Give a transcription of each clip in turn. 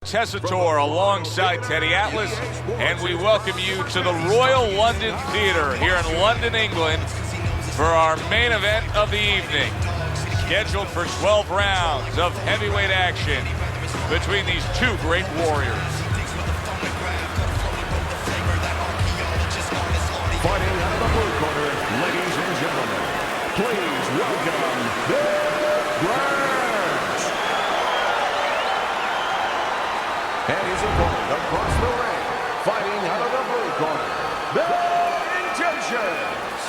Tessitore alongside Teddy Atlas, and we welcome you to the Royal London Theatre here in London, England, for our main event of the evening. Scheduled for 12 rounds of heavyweight action between these two great warriors. Fighting out of the blue corner, ladies and gentlemen, please welcome Grant. And his opponent across the ring, fighting out of the blue corner, the Intentions.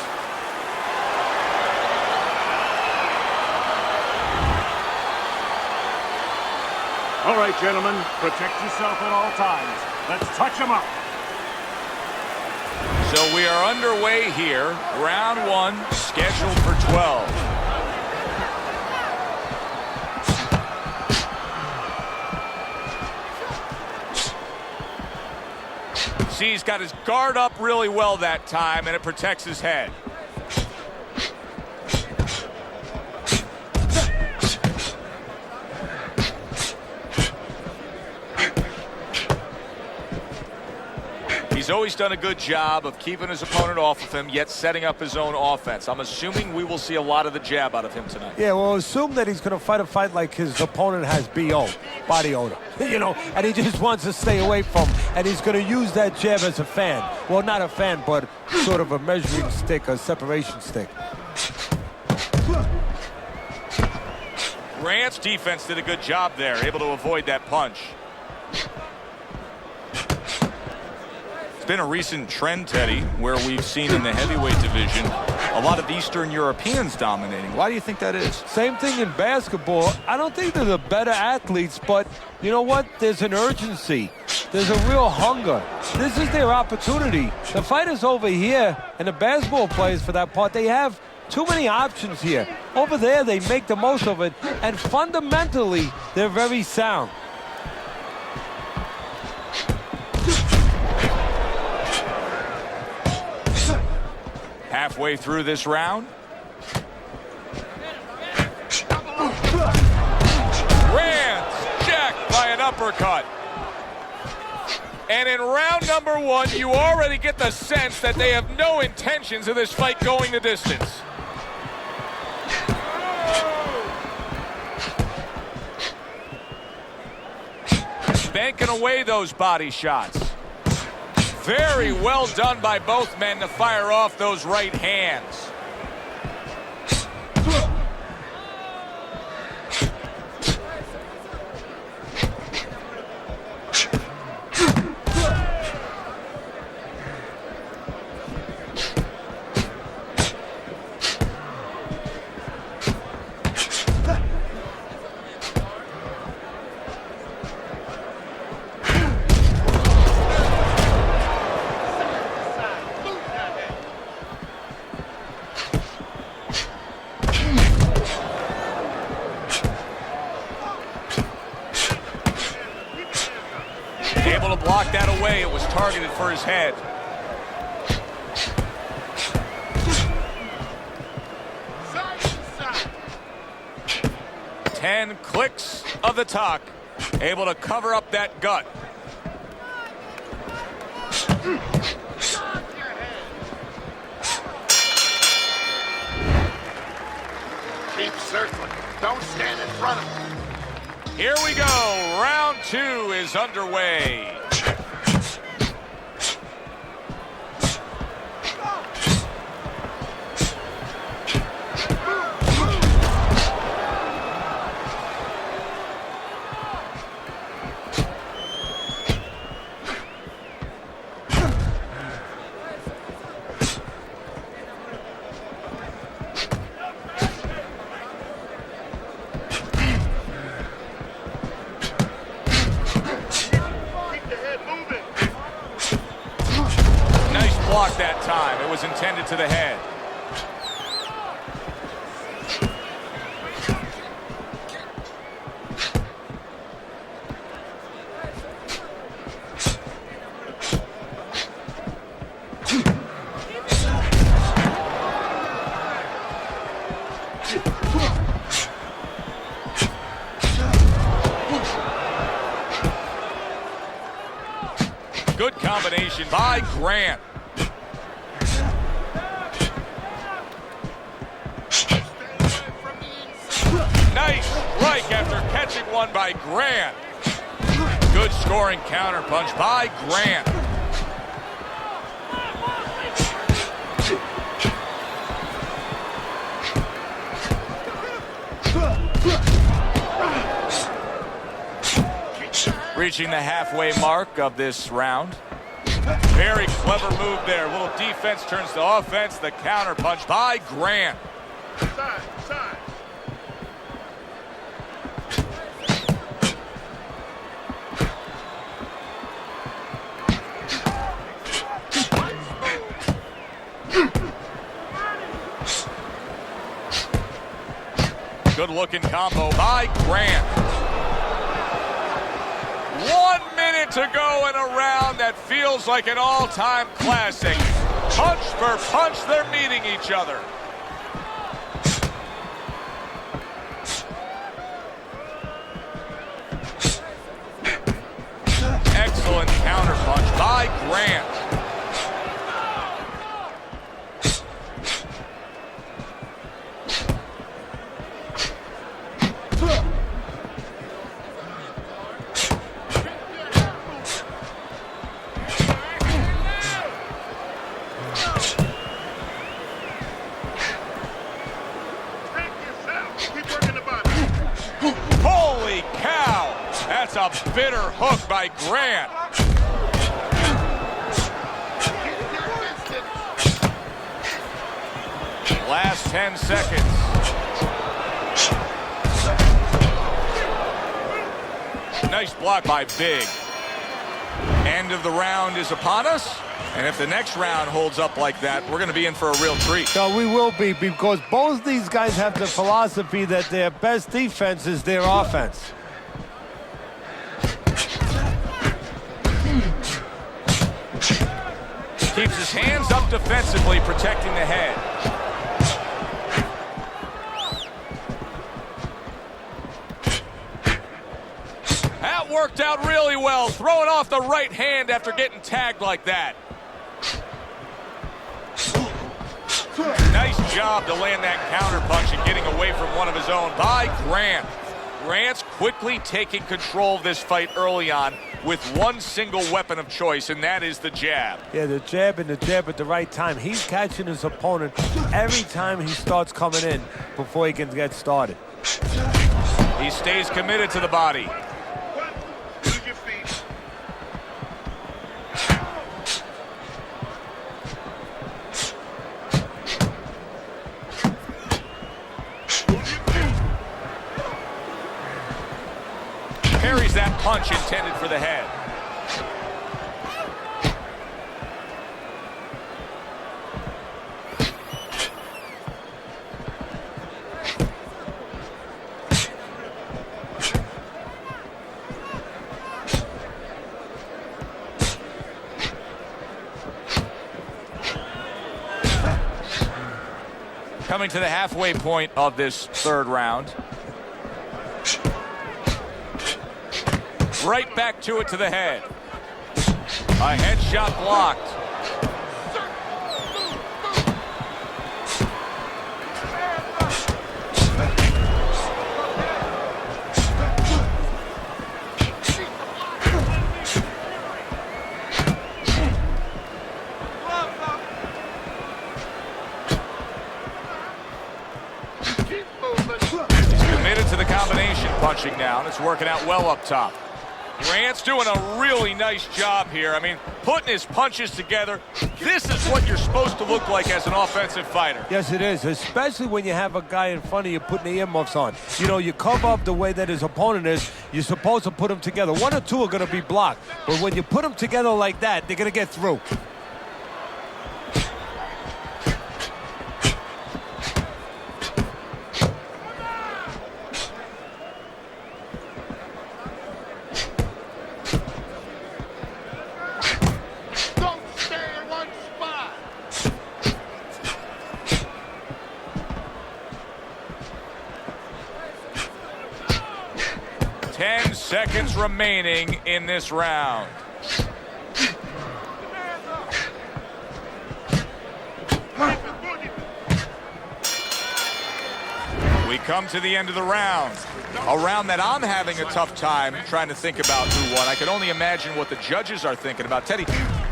All right, gentlemen, protect yourself at all times. Let's touch them up. So we are underway here. Round one, scheduled for 12. See, he's got his guard up really well that time, and it protects his head. He's always done a good job of keeping his opponent off of him, yet setting up his own offense. I'm assuming we will see a lot of the jab out of him tonight. Yeah, well, assume that he's going to fight a fight like his opponent has BO, body odor, you know, and he just wants to stay away from, and he's going to use that jab as a fan. Well, not a fan, but sort of a measuring stick, a separation stick. Grant's defense did a good job there, able to avoid that punch. It's been a recent trend, Teddy, where we've seen in the heavyweight division a lot of Eastern Europeans dominating. Why do you think that is? Same thing in basketball. I don't think they're the better athletes, but you know what? There's an urgency. There's a real hunger. This is their opportunity. The fighters over here, and the basketball players for that part, they have too many options here. Over there, they make the most of it, and fundamentally, they're very sound. Halfway through this round. Grant jacked by an uppercut. And in round number one, you already get the sense that they have no intentions of this fight going the distance. Banking away those body shots. Very well done by both men to fire off those right hands. Able to block that away. It was targeted for his head. Ten clicks of the tuck. Able to cover up that gut. Keep circling. Don't stand in front of him. Here we go. Round two is underway. Block that time. It was intended to the head. Good combination by Grant. Nice strike after catching one by Grant. Good scoring counter punch by Grant. Reaching the halfway mark of this round. Very clever move there. A little defense turns to offense. The counter punch by Grant. Side, side. Good looking combo by Grant. 1 minute to go in a round that feels like an all-time classic. Punch for punch, they're meeting each other. Excellent counter punch by Grant. Holy cow! That's a bitter hook by Grant. Last 10 seconds. Nice block by Big. End of the round is upon us. And if the next round holds up like that, we're going to be in for a real treat. No, we will be, because both these guys have the philosophy that their best defense is their offense. Keeps his hands up defensively, protecting the head. That worked out really well, throwing off the right hand after getting tagged like that. Nice job to land that counter punch and getting away from one of his own by Grant. Grant's quickly taking control of this fight early on with one single weapon of choice, and that is the jab. Yeah, the jab and the jab at the right time. He's catching his opponent every time he starts coming in before he can get started. He stays committed to the body. Use your feet. Parries that punch intended for the head. Coming to the halfway point of this third round. Right back to it to the head. A headshot blocked. Keep moving. He's committed to the combination punching now, and it's working out well up top. Grant's doing a really nice job here. I mean, putting his punches together. This is what you're supposed to look like as an offensive fighter. Yes, it is, especially when you have a guy in front of you putting the earmuffs on. You know, you cover up the way that his opponent is. You're supposed to put them together. One or two are going to be blocked. But when you put them together like that, they're going to get through. Don't stay in one spot. 10 seconds remaining in this round. We come to the end of the round. A round that I'm having a tough time trying to think about who won. I can only imagine what the judges are thinking about. Teddy,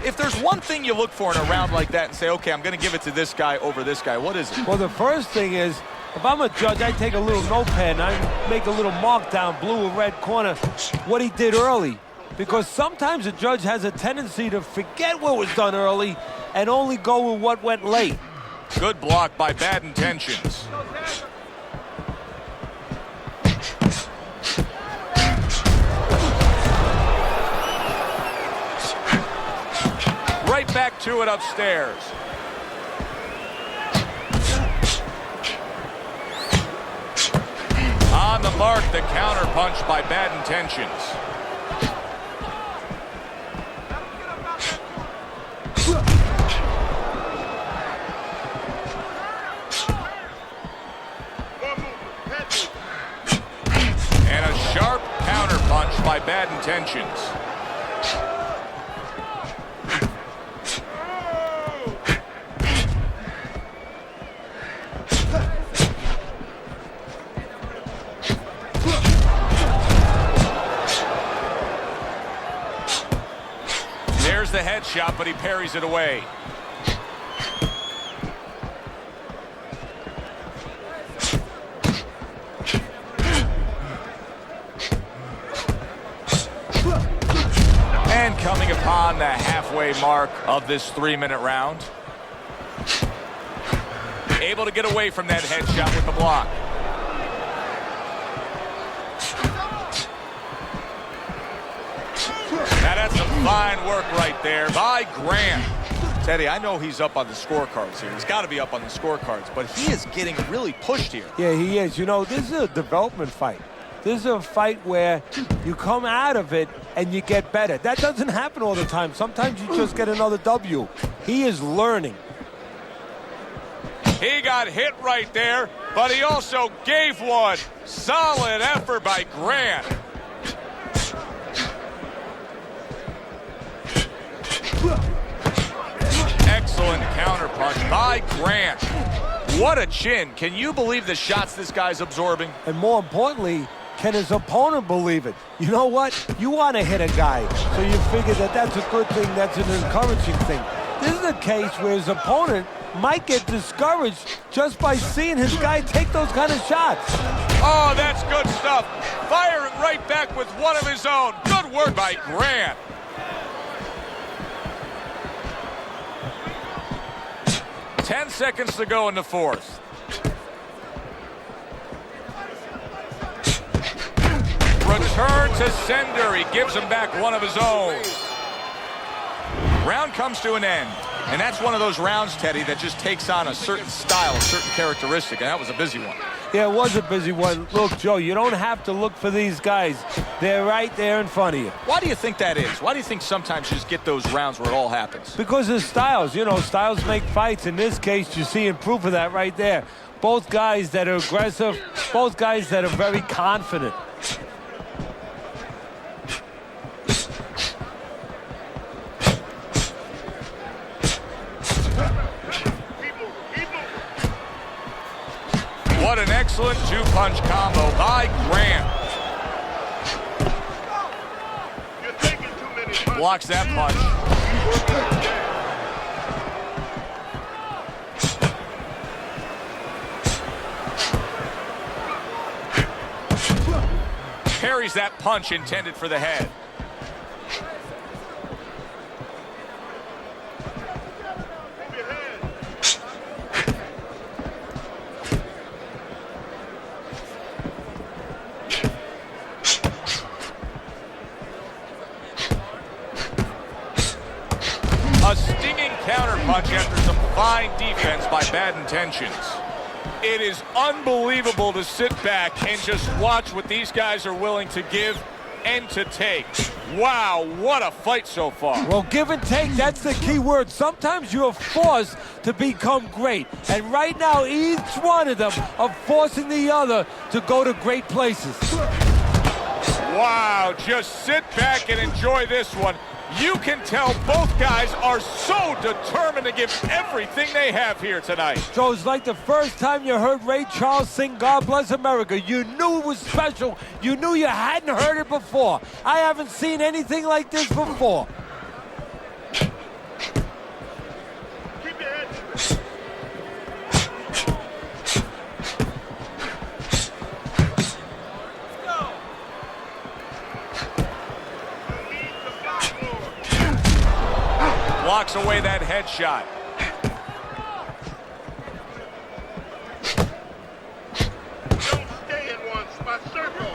if there's one thing you look for in a round like that and say, okay, I'm going to give it to this guy over this guy, what is it? Well, the first thing is, if I'm a judge, I take a little notepad and I make a little mark down, blue or red corner, what he did early. Because sometimes a judge has a tendency to forget what was done early and only go with what went late. Good block by Bad Intentions. Right back to it upstairs. On the mark, the counter punch by Bad Intentions. And a sharp counter punch by Bad Intentions. There's the headshot, but he parries it away. And coming upon the halfway mark of this 3-minute round. Able to get away from that headshot with the block. Now that's some fine work right there by Grant. Teddy, I know he's up on the scorecards here. He's got to be up on the scorecards, but he is getting really pushed here. Yeah, he is. You know, this is a development fight. This is a fight where you come out of it and you get better. That doesn't happen all the time. Sometimes you just get another W. He is learning. He got hit right there, but he also gave one. Solid effort by Grant. Excellent counterpunch by Grant. What a chin. Can you believe the shots this guy's absorbing? And more importantly, can his opponent believe it? You know what? You want to hit a guy, so you figure that that's a good thing, that's an encouraging thing. This is a case where his opponent might get discouraged just by seeing his guy take those kind of shots. Oh, that's good stuff. Firing right back with one of his own. Good work by Grant. Ten seconds to go in the fourth. Return to sender. He gives him back one of his own. Round comes to an end. And that's one of those rounds, Teddy, that just takes on a certain style, a certain characteristic. And that was a busy one. Yeah, it was a busy one. Look, Joe, you don't have to look for these guys. They're right there in front of you. Why do you think that is? Why do you think sometimes you just get those rounds where it all happens? Because of styles. You know, styles make fights. In this case, you're seeing proof of that right there. Both guys that are aggressive, both guys that are very confident. What an excellent two-punch combo by Grant. Blocks that punch. Parries that punch intended for the head. A stinging counterpunch after some fine defense by Bad Intentions. It is unbelievable to sit back and just watch what these guys are willing to give and to take. Wow, what a fight so far. Well, give and take, that's the key word. Sometimes you're forced to become great. And right now, each one of them are forcing the other to go to great places. Wow, just sit back and enjoy this one. You can tell both guys are so determined to give everything they have here tonight. So it's like the first time you heard Ray Charles sing God Bless America. You knew it was special. You knew you hadn't heard it before. I haven't seen anything like this before. Keep your head. Blocks away that headshot. Don't stay in one spot. Circle.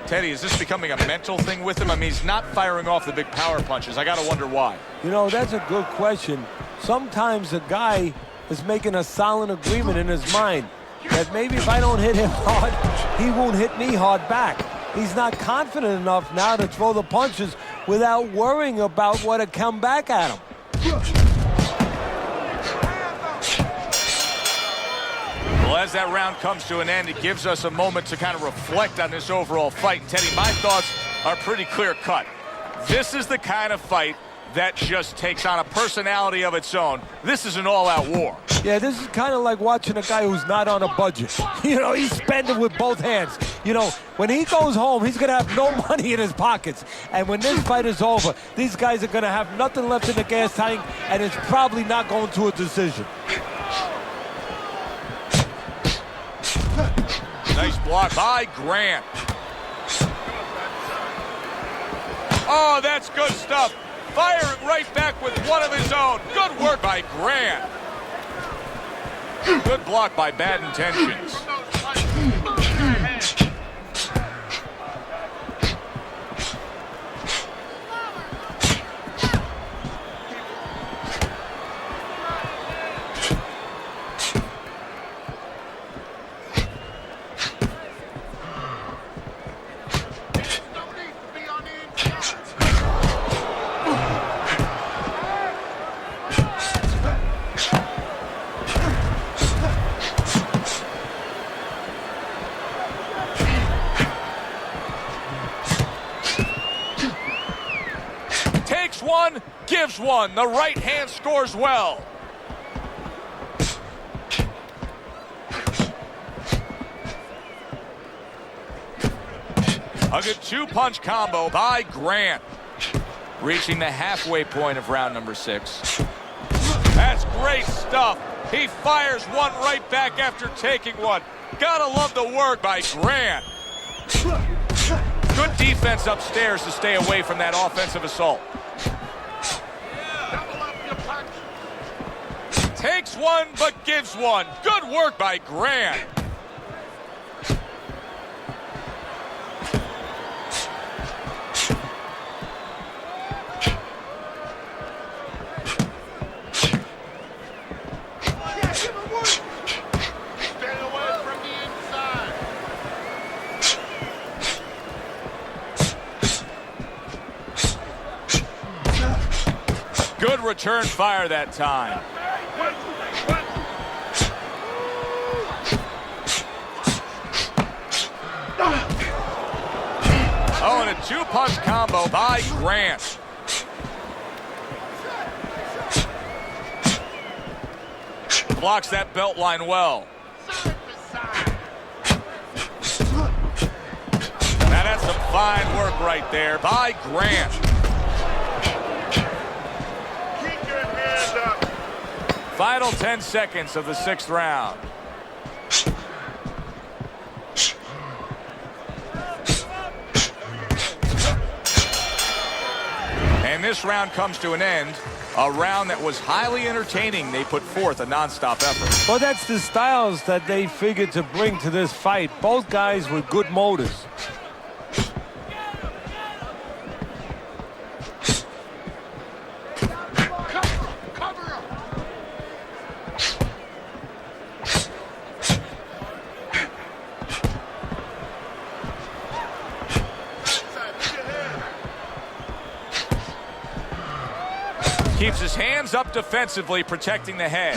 Teddy, is this becoming a mental thing with him? I mean, he's not firing off the big power punches. I got to wonder why. You know, that's a good question. Sometimes a guy is making a silent agreement in his mind that maybe if I don't hit him hard, he won't hit me hard back. He's not confident enough now to throw the punches without worrying about what will come back at him. Well, as that round comes to an end, it gives us a moment to kind of reflect on this overall fight. And Teddy, my thoughts are pretty clear-cut. This is the kind of fight that just takes on a personality of its own. This is an all-out war. Yeah, this is kind of like watching a guy who's not on a budget. You know, he's spending with both hands. You know, when he goes home, he's going to have no money in his pockets. And when this fight is over, these guys are going to have nothing left in the gas tank, and it's probably not going to a decision. Nice block by Grant. Oh, that's good stuff. Firing right back with one of his own. Good work by Grant. Good block by Bad Intentions. One, gives one. The right hand scores well. A good two-punch combo by Grant. Reaching the halfway point of round number 6. That's great stuff. He fires one right back after taking one. Gotta love the work by Grant. Good defense upstairs to stay away from that offensive assault. Takes one, but gives one. Good work by Grant. Stay away from the inside. Good return fire that time. Oh, and a two-punch combo by Grant. Blocks that belt line well. Now that's some fine work right there by Grant. Keep your hands up. Final 10 seconds of the 6th round. And this round comes to an end. A round that was highly entertaining. They put forth a nonstop effort. Well, that's the styles that they figured to bring to this fight. Both guys with good motors. Keeps his hands up defensively, protecting the head.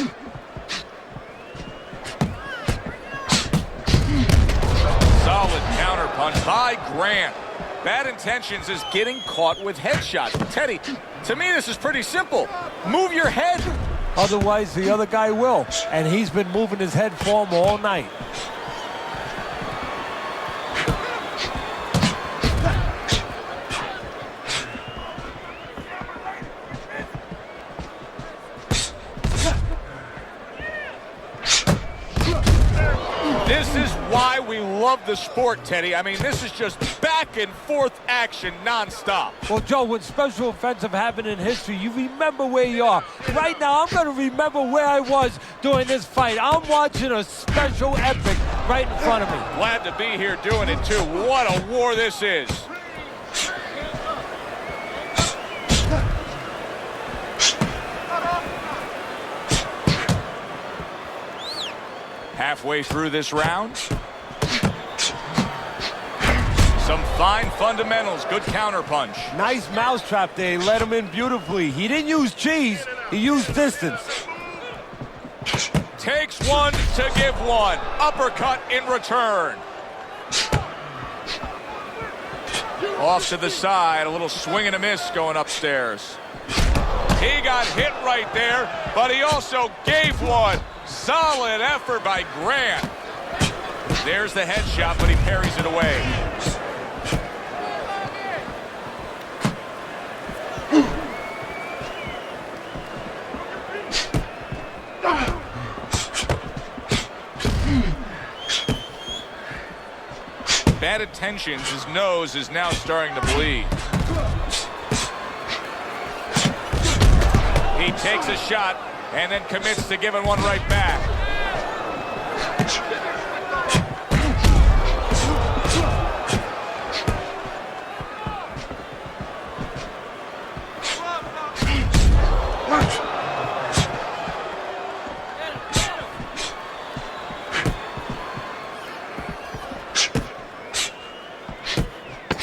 Solid counterpunch by Grant. Bad Intentions is getting caught with headshots. Teddy, to me this is pretty simple. Move your head. Otherwise, the other guy will. And he's been moving his head for him all night. This is why we love the sport, Teddy. I mean, this is just back and forth action nonstop. Well, Joe, when special events have happened in history, you remember where you are. Right now, I'm going to remember where I was during this fight. I'm watching a special epic right in front of me. Glad to be here doing it, too. What a war this is. Halfway through this round. Some fine fundamentals, good counterpunch. Nice mousetrap there, he let him in beautifully. He didn't use cheese, he used distance. Takes one to give one. Uppercut in return. Off to the side, a little swing and a miss going upstairs. He got hit right there, but he also gave one. Solid effort by Grant. There's the headshot, but he parries it away. Bad Intentions, his nose is now starting to bleed. He takes a shot and then commits to giving one right back.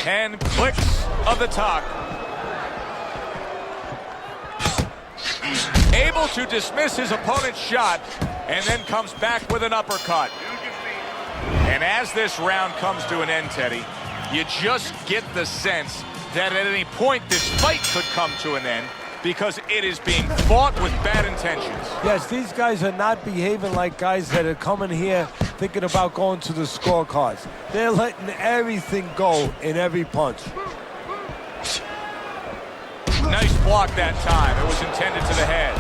And clicks of the talk. Able to dismiss his opponent's shot and then comes back with an uppercut. And as this round comes to an end, Teddy, you just get the sense that at any point this fight could come to an end because it is being fought with bad intentions. Yes, these guys are not behaving like guys that are coming here thinking about going to the scorecards. They're letting everything go in every punch. Nice block that time. It was intended to the head.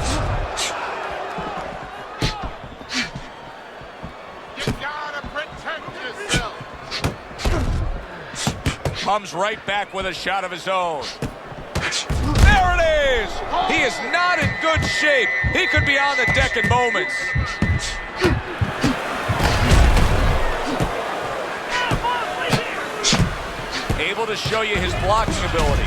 You gotta protect yourself. Comes right back with a shot of his own. There it is! He is not in good shape. He could be on the deck in moments. Able to show you his blocking ability.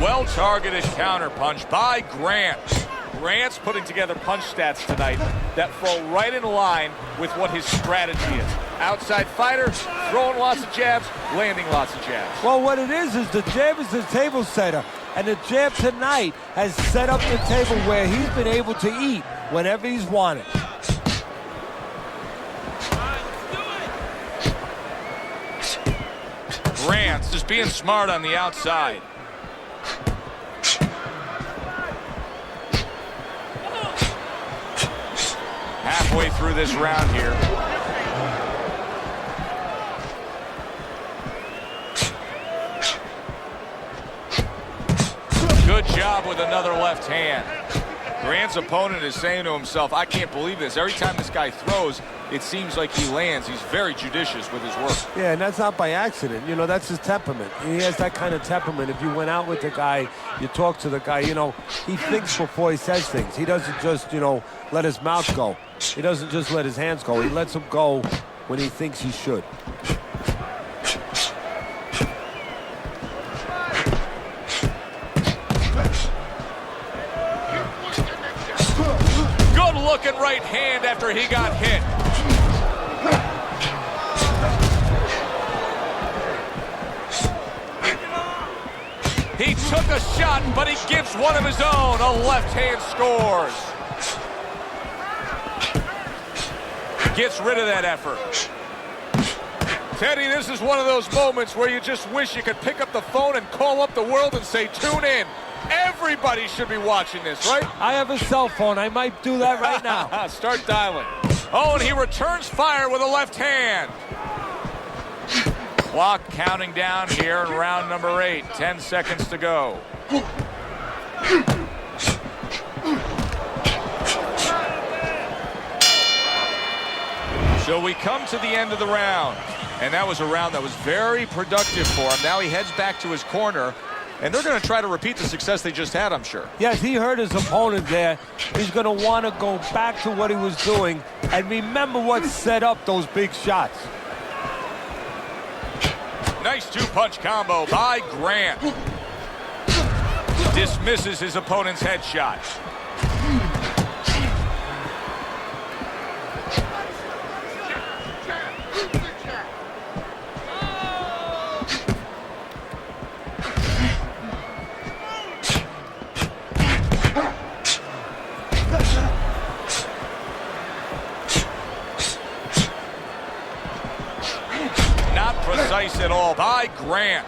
Well-targeted counterpunch by Grant. Grant's putting together punch stats tonight that fall right in line with what his strategy is. Outside fighter, throwing lots of jabs, landing lots of jabs. Well, what it is the jab is the table setter. And the jab tonight has set up the table where he's been able to eat whenever he's wanted. Grant's just being smart on the outside. Halfway through this round here. Good job with another left hand. Grant's opponent is saying to himself, I can't believe this. Every time this guy throws, it seems like he lands. He's very judicious with his work. Yeah, and that's not by accident. You know, that's his temperament. He has that kind of temperament. If you went out with the guy, you talk to the guy, you know, he thinks before he says things. He doesn't just, you know, let his mouth go. He doesn't just let his hands go. He lets them go when he thinks he should. Good looking right hand after he got hit. He took a shot, but he gives one of his own. A left hand scores. Gets rid of that effort. Teddy, this is one of those moments where you just wish you could pick up the phone and call up the world and say, tune in. Everybody should be watching this, right? I have a cell phone. I might do that right now. Start dialing. Oh, and he returns fire with a left hand. Clock counting down here in round number 8. 10 seconds to go. So we come to the end of the round. And that was a round that was very productive for him. Now he heads back to his corner. And they're going to try to repeat the success they just had, I'm sure. Yes, he hurt his opponent there. He's going to want to go back to what he was doing and remember what set up those big shots. Nice two-punch combo by Grant. Dismisses his opponent's headshot. Precise at all by Grant.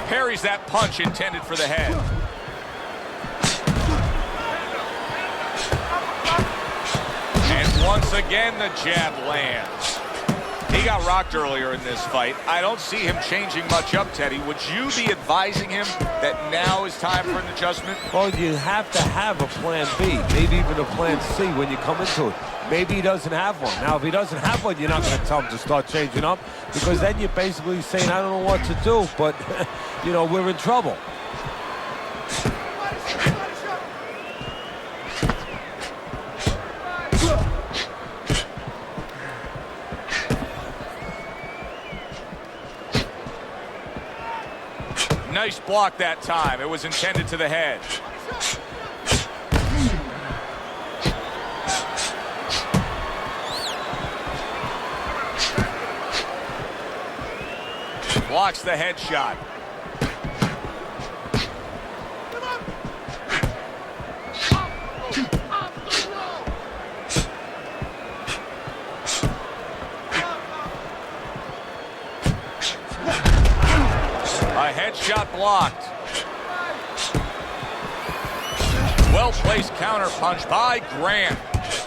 Parries that punch intended for the head. And once again the jab lands. He got rocked earlier in this fight. I don't see him changing much up, Teddy. Would you be advising him that now is time for an adjustment? Well, you have to have a plan B, maybe even a plan C when you come into it. Maybe he doesn't have one. Now, if he doesn't have one, you're not going to tell him to start changing up because then you're basically saying, I don't know what to do, but, you know, we're in trouble. Nice block that time. It was intended to the head. Blocks the headshot. A headshot blocked. Well-placed counter punch by Grant.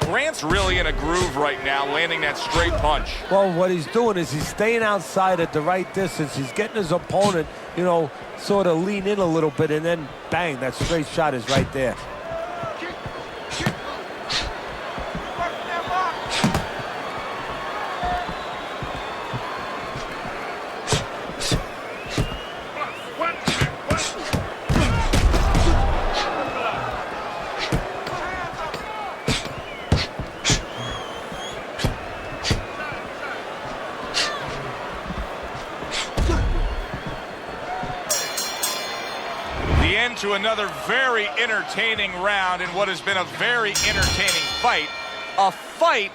Grant's really in a groove right now, landing that straight punch. Well, what he's doing is he's staying outside at the right distance. He's getting his opponent, you know, sort of lean in a little bit, and then bang, that straight shot is right there. To another very entertaining round in what has been a very entertaining fight. A fight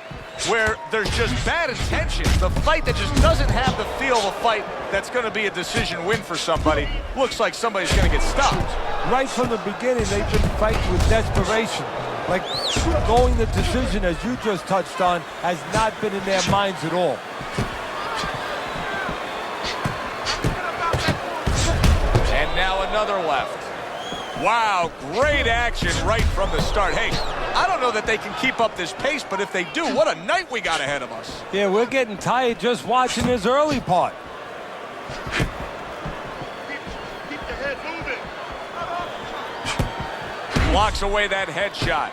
where there's just bad intentions. The fight that just doesn't have the feel of a fight that's going to be a decision win for somebody. Looks like somebody's going to get stopped. Right from the beginning, they've been fighting with desperation. Like going the decision, as you just touched on, has not been in their minds at all. And now another left. Wow, great action right from the start. Hey, I don't know that they can keep up this pace, but if they do, what a night we got ahead of us. Yeah, we're getting tired just watching this early part. Keep the head moving. Blocks away that headshot.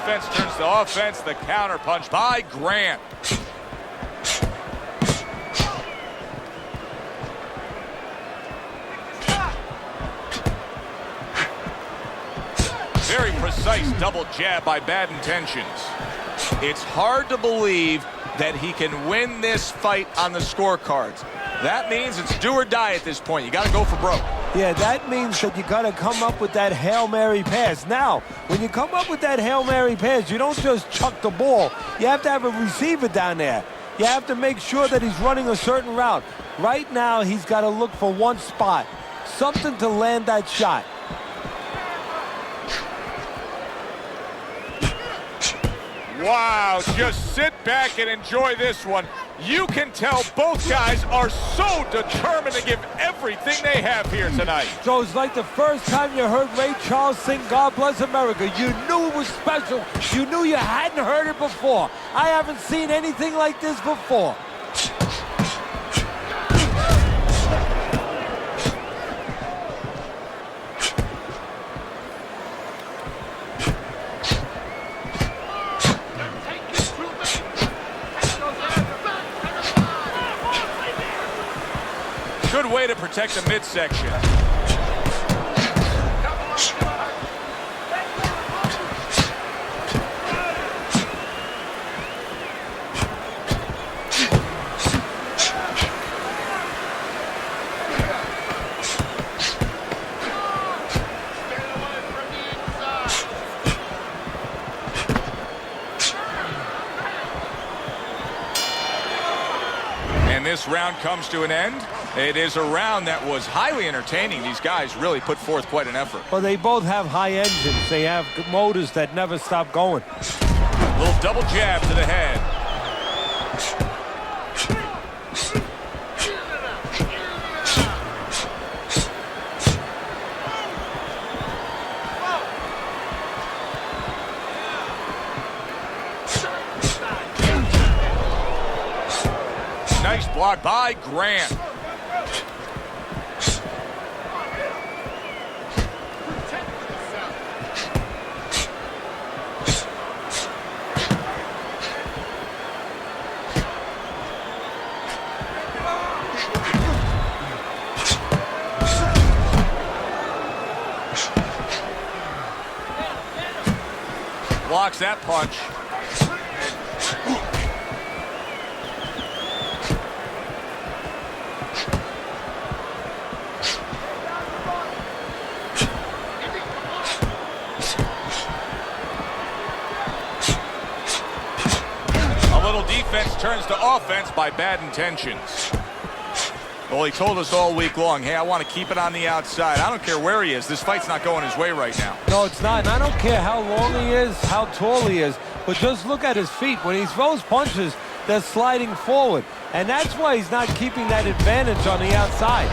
defense turns to offense. The counter punch by Grant. Very precise double jab by Bad Intentions. It's hard to believe that he can win this fight on the scorecards. That means it's do or die at this point. You got to go for broke. Yeah, that means that you got to come up with that Hail Mary pass. Now, when you come up with that Hail Mary pass, you don't just chuck the ball. You have to have a receiver down there. You have to make sure that he's running a certain route. Right now, he's got to look for one spot, something to land that shot. Wow, just sit back and enjoy this one. You can tell both guys are so determined to give everything they have here tonight. So it's like the first time you heard Ray Charles sing God Bless America. You knew it was special. You knew you hadn't heard it before. I haven't seen anything like this before. Good way to protect the midsection. And this round comes to an end. It is a round that was highly entertaining. These guys really put forth quite an effort. Well, they both have high engines. They have motors that never stop going. Little double jab to the head. Nice block by Grant. Blocks that punch. A little defense turns to offense by Bad Intentions. Well, he told us all week long, hey, I want to keep it on the outside. I don't care where he is. This fight's not going his way right now. No, it's not. And I don't care how long he is, how tall he is, but just look at his feet. When he throws punches, they're sliding forward. And that's why he's not keeping that advantage on the outside.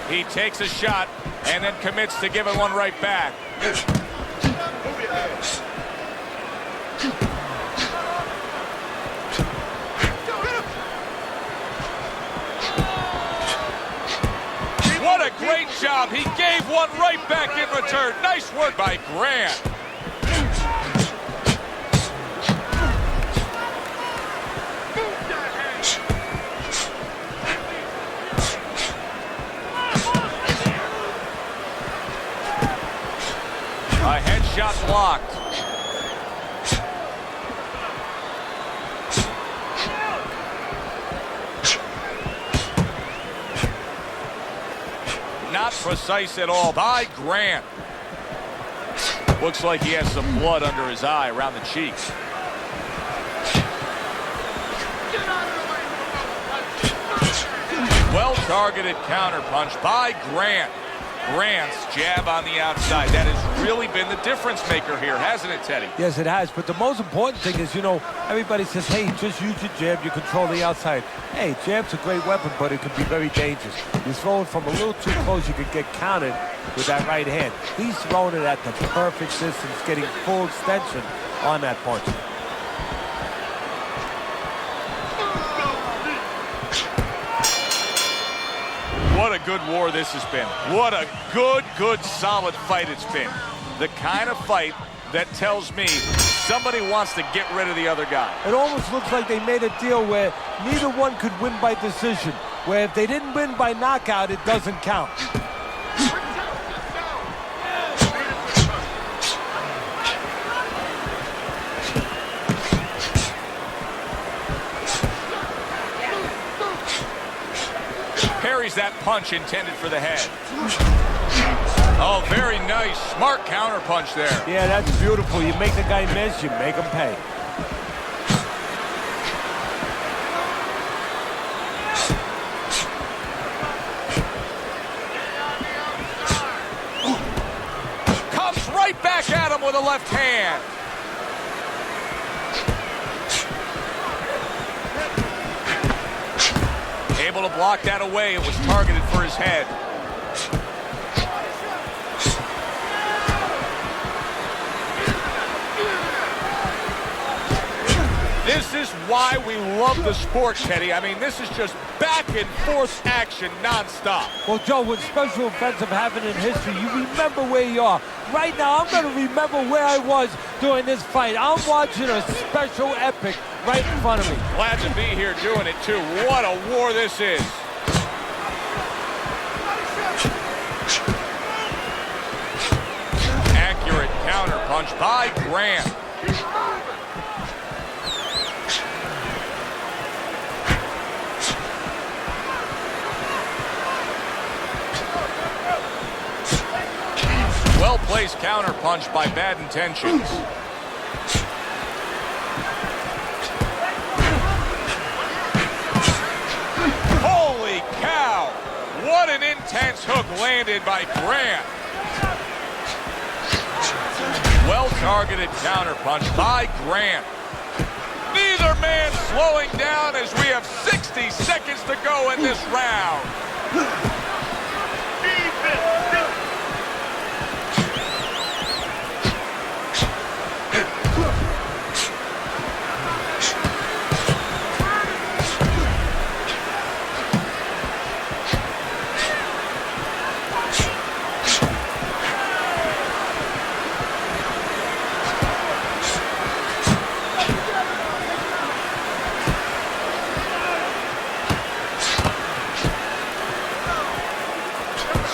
He takes a shot and then commits to giving one right back. What a great job. He gave one right back in return. Nice work by Grant. A headshot blocked. Not precise at all by Grant. Looks like he has some blood under his eye around the cheeks. Well-targeted counterpunch by Grant. Grant's jab on the outside. That has really been the difference maker here, hasn't it, Teddy? Yes, it has. But the most important thing is, you know, everybody says, hey, just use your jab. You control the outside. Hey, jab's a great weapon, but it can be very dangerous. You throw it from a little too close, you could get counted with that right hand. He's throwing it at the perfect distance, getting full extension on that punch. What a good war this has been. What a good, solid fight it's been. The kind of fight that tells me somebody wants to get rid of the other guy. It almost looks like they made a deal where neither one could win by decision, where if they didn't win by knockout, it doesn't count. Parries that punch intended for the head. Oh, very nice. Smart counter punch there. Yeah, that's beautiful. You make the guy miss, you make him pay. Comes right back at him with a left hand. Able to block that away. It was targeted for his head. This is why we love the sport, Teddy. I mean, this is just back and forth action nonstop. Well, Joe, with special events have happened in history, you remember where you are. Right now, I'm going to remember where I was during this fight. I'm watching a special epic right in front of me. Glad to be here doing it, too. What a war this is. Accurate counter punch by Grant. Well-placed counter punch by Bad Intentions. Holy cow! What an intense hook landed by Grant. Well-targeted counter punch by Grant. Neither man slowing down as we have 60 seconds to go in this round.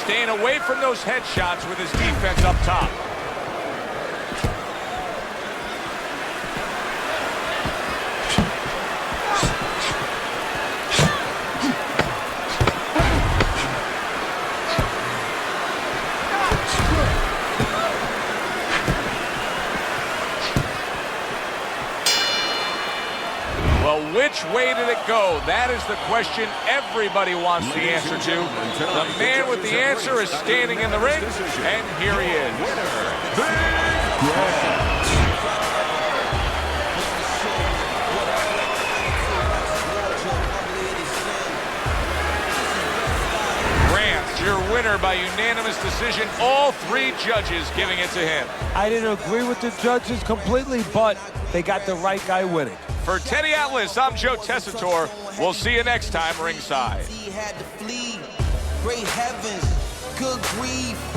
Staying away from those headshots with his defense up top. Well, which way did it go? That is the question everybody wants the answer to. The man with the answer is standing in the ring, and here he is. Grant, your winner by unanimous decision. All three judges giving it to him. I didn't agree with the judges completely, but they got the right guy winning. For Teddy Atlas, I'm Joe Tessitore. We'll see you next time ringside. He had to flee. Great heavens, good grief.